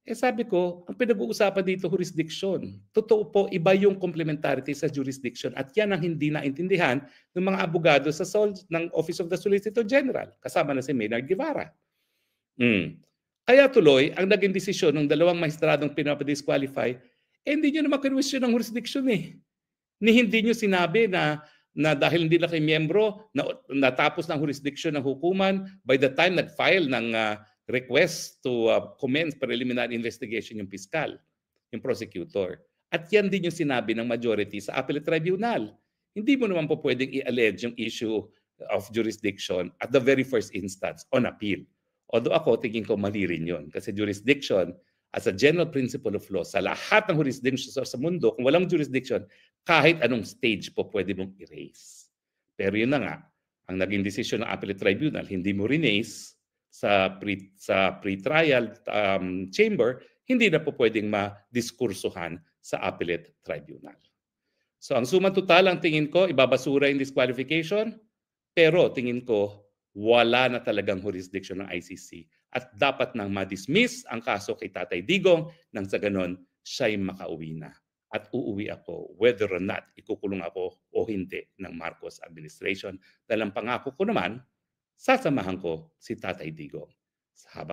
Sabi ko, ang pinag-uusapan dito jurisdiction. Totoo po, iba yung complementarity sa jurisdiction at yan ang hindi naintindihan ng mga abogado sa ng Office of the Solicitor General, kasama na si Maynard Guevara. Kaya tuloy, ang naging desisyon ng dalawang mahistradong pinapadisqualify, hindi nyo naman kinwestiyon ng jurisdiction eh. Hindi nyo sinabi na dahil hindi na kayo miyembro, natapos ng jurisdiction ng hukuman, by the time nag-file ng request to commence preliminary investigation yung piskal, yung prosecutor. At yan din yung sinabi ng majority sa appellate tribunal. Hindi mo naman po pwedeng i-allege yung issue of jurisdiction at the very first instance on appeal. Although ako, tingin ko mali rin yun. Kasi jurisdiction, as a general principle of law, sa lahat ng jurisdiction sa mundo, kung walang jurisdiction, kahit anong stage po pwede mong erase. Pero yun na nga, ang naging desisyon ng appellate tribunal, hindi mo rinaise sa pre-trial chamber, hindi na po pwedeng madiskursuhan sa appellate tribunal. So ang sumang total, ang tingin ko, ibabasura yung disqualification, pero tingin ko, wala na talagang jurisdiction ng ICC at dapat nang ma-dismiss ang kaso kay Tatay Digong nang sa ganon siya'y makauwi na. At uuwi ako whether or not ikukulong ako o hindi ng Marcos administration. Dahil ang pangako ko naman, sasamahan ko si Tatay Digong. Sa